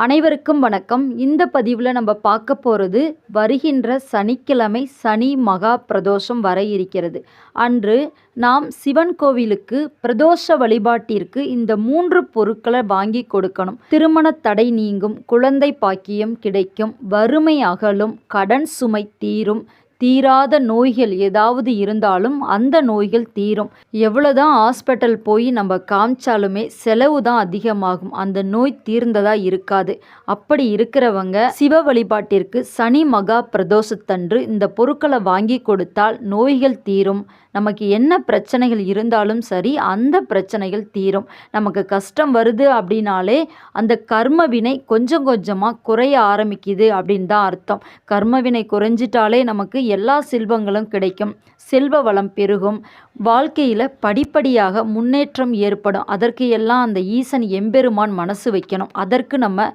அனைவருக்கும் வணக்கம். இந்த பதிவில் நம்ம பார்க்க போகிறது வருகின்ற சனிக்கிழமை சனி மகா பிரதோஷம் வர இருக்கிறது. அன்று நாம் சிவன் கோவிலுக்கு பிரதோஷ வழிபாட்டிற்கு இந்த 3 பொருட்களை வாங்கி கொடுக்கணும். திருமண தடை நீங்கும், குழந்தை பாக்கியம் கிடைக்கும், வறுமை அகலும், கடன் சுமை தீரும், தீராத நோய்கள் ஏதாவது இருந்தாலும் அந்த நோய்கள் தீரும். எவ்வளோதான் ஹாஸ்பிட்டல் போய் நம்ம காமிச்சாலுமே செலவு தான் அதிகமாகும், அந்த நோய் தீர்ந்ததா இருக்காது. அப்படி இருக்கிறவங்க சிவ வழிபாட்டிற்கு சனி மகா பிரதோஷத்தன்று இந்த பொருட்களை வாங்கி கொடுத்தால் நோய்கள் தீரும். நமக்கு என்ன பிரச்சனைகள் இருந்தாலும் சரி, அந்த பிரச்சனைகள் தீரும். நமக்கு கஷ்டம் வருது அப்படின்னாலே அந்த கர்ம வினை கொஞ்சம் கொஞ்சமாக குறைய ஆரம்பிக்குது அப்படின்னு தான் அர்த்தம். கர்ம வினை குறைஞ்சிட்டாலே நமக்கு எல்லா செல்வங்களும் கிடைக்கும், செல்வ வளம் பெருகும், வாழ்க்கையில் படிப்படியாக முன்னேற்றம் ஏற்படும். அதற்கு எல்லாம் அந்த ஈசன் எம்பெருமான் மனசு வைக்கணும். அதற்கு நம்ம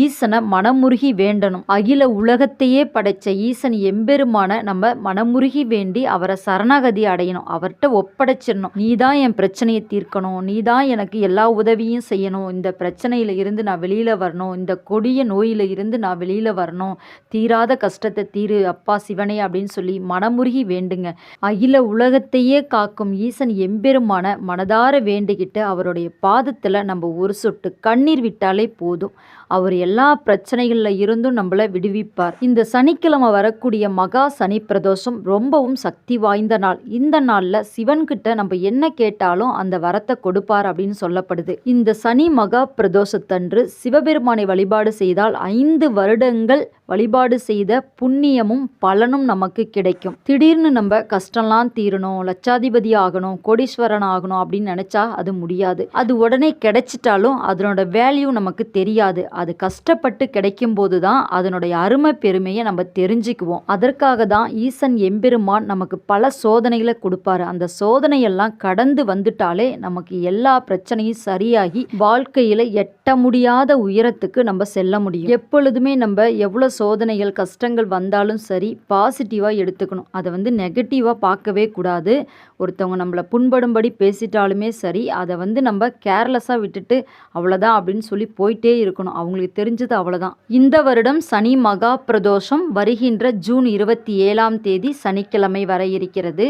ஈசனை மனமுருகி வேண்டணும். அகில உலகத்தையே படைத்த ஈசன் எம்பெருமான நம்ம மனமுருகி வேண்டி அவரை சரணாகதி அடையணும், அவர்கிட்ட ஒப்படைச்சிடணும். நீ தான் என் பிரச்சனையை தீர்க்கணும், நீ தான் எனக்கு எல்லா உதவியும் செய்யணும், இந்த பிரச்சனையில் இருந்து நான் வெளியில் வரணும், இந்த கொடிய நோயில் இருந்து நான் வெளியில் வரணும், தீராத கஷ்டத்தை தீரு அப்பா சிவனே அப்படின்னு சொல்லி மனமுருகி வேண்டுங்க. அகில உலகத்தையே காக்கும் ஈசன் எம்பெருமான மனதார வேண்டிக்கிட்டு அவருடைய பாதத்தில் நம்ம ஒரு சொட்டு கண்ணீர் விட்டாலே போதும், அவர் எல்லா பிரச்சனைகளில் இருந்தும் நம்மளை விடுவிப்பார். இந்த சனிக்கிழமை வரக்கூடிய மகா சனி பிரதோஷம் ரொம்பவும் சக்தி வாய்ந்த நாள். இந்த நாளில் சிவன்கிட்ட நம்ம என்ன கேட்டாலும் அந்த வரத்தை கொடுப்பார் அப்படின்னு சொல்லப்படுது. இந்த சனி மகா பிரதோஷத்தன்று சிவபெருமானை வழிபாடு செய்தால் 5 வருடங்கள் வழிபாடு செய்த புண்ணியமும் பலனும் நமக்கு கிடைக்கும். திடீர்னு நம்ம கஷ்டம்லாம் தீரணும், லட்சாதிபதி ஆகணும், கோடீஸ்வரன் ஆகணும் அப்படின்னு நினைச்சா அது முடியாது. அது உடனே கிடைச்சிட்டாலும் அதனோட வேல்யூ நமக்கு தெரியாது. அது கஷ்டப்பட்டு கிடைக்கும் போது தான் அதனுடைய அருமை பெருமையை நம்ம தெரிஞ்சுக்குவோம். அதற்காக தான் ஈசன் எம்பெருமான் நமக்கு பல சோதனைகளை கொடுப்பாரு. அந்த சோதனையெல்லாம் கடந்து வந்துட்டாலே நமக்கு எல்லா பிரச்சனையும் சரியாகி வாழ்க்கையில எட்ட முடியாத உயரத்துக்கு நம்ம செல்ல முடியும். எப்பொழுதுமே நம்ம எவ்வளோ சோதனைகள் கஷ்டங்கள் வந்தாலும் சரி பாசிட்டிவாக எடுத்துக்கணும். அதை நெகட்டிவாக பார்க்கவே கூடாது. ஒருத்தவங்க நம்மளை புண்படும்படி பேசிட்டாலுமே சரி, அதை நம்ம கேர்லெஸ்ஸாக விட்டுட்டு அவ்வளோதான் அப்படின்னு சொல்லி போயிட்டே இருக்கணும். அவங்களுக்கு தெரிஞ்சது அவ்வளோதான். இந்த வருடம் சனி மகா பிரதோஷம் வருகின்ற ஜூன் 27ஆம் தேதி சனிக்கிழமை வர இருக்கிறது.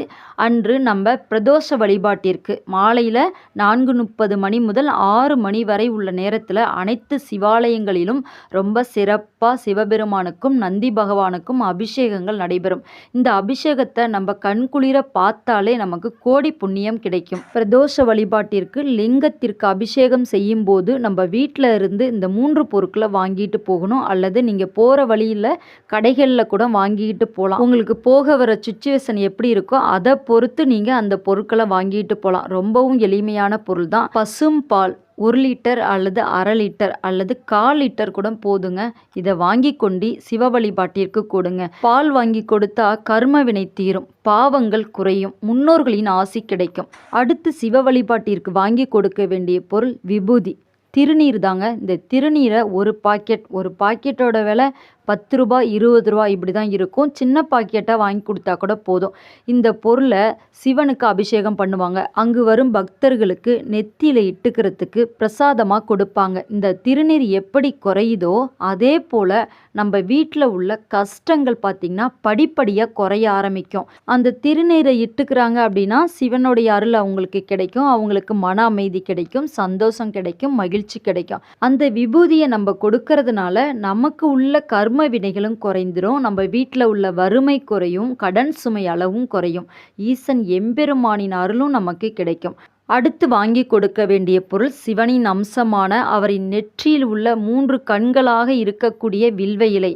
அன்று நம்ம பிரதோஷ வழிபாட்டிற்கு மாலையில் 4:30 மணி முதல் 6 மணி வரை உள்ள நேரத்தில் அனைத்து சிவாலயங்களிலும் ரொம்ப சிறப்பாக சிவபெருமானுக்கும் நந்தி பகவானுக்கும் அபிஷேகங்கள் நடைபெறும். இந்த அபிஷேகத்தை நம்ம கண்குளிர பார்த்தாலே நமக்கு கோடி புண்ணியம் கிடைக்கும். பிரதோஷ வழிபாட்டிற்கு லிங்கத்திற்கு அபிஷேகம் செய்யும் போது நம்ம வீட்டில் இருந்து இந்த 3 பொருட்களை வாங்கிட்டு போகணும். அல்லது நீங்கள் போகிற வழியில் கடைகளில் கூட வாங்கிட்டு போகலாம். உங்களுக்கு போக வர சுச்சுவேஷன் எப்படி இருக்கோ அதை பொறுத்து நீங்கள் அந்த பொருட்களை வாங்கிட்டு போகலாம். ரொம்பவும் எளிமையான பொருள் தான். பசும் பால் 1 லிட்டர் அல்லது 1/2 லிட்டர் அல்லது 1/4 லிட்டர் கூட போதுங்க. இதை வாங்கி கொண்டு சிவ வழிபாட்டிற்கு கொடுங்க. பால் வாங்கி கொடுத்தா கர்ம வினை தீரும், பாவங்கள் குறையும், முன்னோர்களின் ஆசி கிடைக்கும். அடுத்து சிவ வழிபாட்டிற்கு வாங்கி கொடுக்க வேண்டிய பொருள் விபூதி, திருநீர் தாங்க. இந்த திருநீரை ஒரு பாக்கெட்டோட விலை 10 ரூபாய் 20 ரூபாய் இப்படி தான் இருக்கும். சின்ன பாக்கெட்டாக வாங்கி கொடுத்தா கூட போதும். இந்த பொருளை சிவனுக்கு அபிஷேகம் பண்ணுவாங்க. அங்கு வரும் பக்தர்களுக்கு நெத்தியில் இட்டுக்கிறதுக்கு பிரசாதமாக கொடுப்பாங்க. இந்த திருநீர் எப்படி குறையுதோ அதே போல் நம்ம வீட்டில் உள்ள கஷ்டங்கள் பார்த்திங்கன்னா படிப்படியாக குறைய ஆரம்பிக்கும். அந்த திருநீரை இட்டுக்கிறாங்க அப்படின்னா சிவனுடைய அருள் அவங்களுக்கு கிடைக்கும், அவங்களுக்கு மன அமைதி கிடைக்கும், சந்தோஷம் கிடைக்கும், மகிழ்ச்சி கிடைக்கும். அந்த விபூதியை நம்ம கொடுக்கறதுனால நமக்கு உள்ள கர்ம வினைகளும் குறைந்துடும், நம்ம வீட்டில் உள்ள வறுமை குறையும், கடன் சுமை அளவும் குறையும், ஈசன் எம்பெருமானின் அருளும் நமக்கு கிடைக்கும். அடுத்து வாங்கி கொடுக்க வேண்டிய பொருள் சிவனின் அம்சமான அவரின் நெற்றியில் உள்ள 3 கண்களாக இருக்கக்கூடிய வில்வ இலை.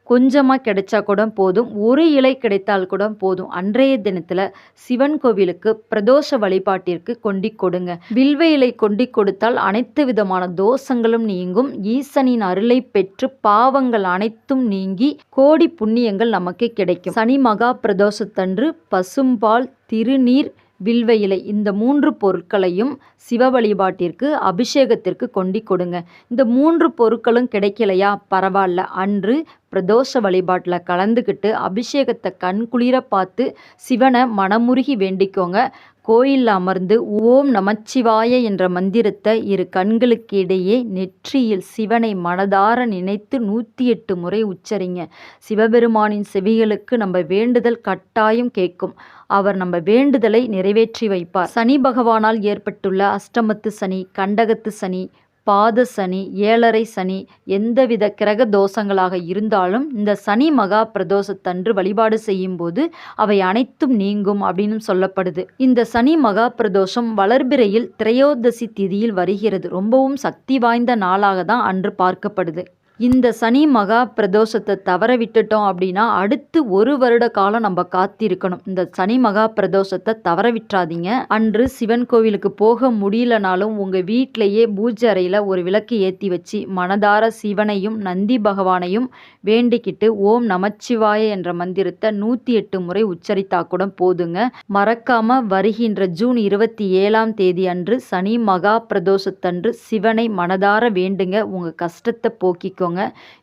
கொஞ்சமாக கிடைச்சா கூட போதும், 1 இலை கிடைத்தால் கூட போதும். அன்றைய தினத்தில் சிவன் கோவிலுக்கு பிரதோஷ வழிபாட்டிற்கு கொண்டு கொடுங்க. வில்வ இலை கொண்டு கொடுத்தால் அனைத்து விதமான தோஷங்களும் நீங்கும், ஈசனின் அருளை பெற்று பாவங்கள் அனைத்தும் நீங்கி கோடி புண்ணியங்கள் நமக்கு கிடைக்கும். சனி மகா பிரதோஷத்தன்று பசும்பால், திருநீர், வில்வ இலை இந்த 3 பொருட்களையும் சிவ வழிபாட்டிற்கு அபிஷேகத்திற்கு கொண்டு கொடுங்க. இந்த 3 பொருட்களும் கிடைக்கலையா பரவாயில்ல, அன்று பிரதோஷ வழிபாட்டில் கலந்துக்கிட்டு அபிஷேகத்தை கண்குளிர பார்த்து சிவனை மனமுருகி வேண்டிக்கோங்க. கோயிலில் அமர்ந்து ஓம் நமச்சிவாய என்ற மந்திரத்தை இரு கண்களுக்கு இடையே நெற்றியில் சிவனை மனதார நினைத்து 108 முறை உச்சரிங்க. சிவபெருமானின் செவிகளுக்கு நம்ம வேண்டுதல் கட்டாயம் கேட்கும். அவர் நம்ம வேண்டுதலை நிறைவேற்றி வைப்பார். சனி பகவானால் ஏற்பட்டுள்ள அஷ்டமத்து சனி, கண்டகத்து சனி, பாத சனி, 7.5 சனி, எந்தவித கிரக தோஷங்களாக இருந்தாலும் இந்த சனி மகா பிரதோஷத்தன்று வழிபாடு செய்யும் போது அவை அனைத்தும் நீங்கும் அப்படின்னு சொல்லப்படுது. இந்த சனி மகா பிரதோஷம் வளர்பிறையில் திரையோதசி திதியில் வருகிறது. ரொம்பவும் சக்தி வாய்ந்த நாளாக தான் அன்று பார்க்கப்படுது. இந்த சனி மகா பிரதோஷத்தை தவற விட்டுட்டோம் அப்படின்னா அடுத்து 1 வருட காலம் நம்ம காத்திருக்கணும். இந்த சனி மகா பிரதோஷத்தை தவற விட்டுறாதீங்க. அன்று சிவன் கோவிலுக்கு போக முடியலனாலும் உங்கள் வீட்டிலேயே பூஜை அறையில் ஒரு விளக்கு ஏற்றி வச்சு மனதார சிவனையும் நந்தி பகவானையும் வேண்டிக்கிட்டு ஓம் நமச்சிவாய என்ற மந்திரத்தை 108 முறை உச்சரித்தா கூட போதுங்க. மறக்காம வருகின்ற ஜூன் 27ஆம் தேதி அன்று சனி மகா பிரதோஷத்தன்று சிவனை மனதார வேண்டுங்க. உங்கள் கஷ்டத்தை போக்கிக்கோங்க.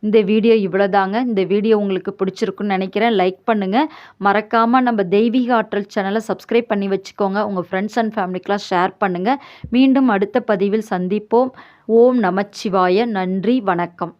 இந்த வீடியோ இவ்வளோதாங்க. இந்த வீடியோ உங்களுக்கு பிடிச்சிருக்குன்னு நினைக்கிறேன். லைக் பண்ணுங்கள். மறக்காமல் நம்ம தெய்வீக ஆற்றல் சேனலை சப்ஸ்கிரைப் பண்ணி வச்சுக்கோங்க. உங்கள் ஃப்ரெண்ட்ஸ் அண்ட் ஃபேமிலிக்கெலாம் ஷேர் பண்ணுங்கள். மீண்டும் அடுத்த பதிவில் சந்திப்போம். ஓம் நமச்சிவாய. நன்றி, வணக்கம்.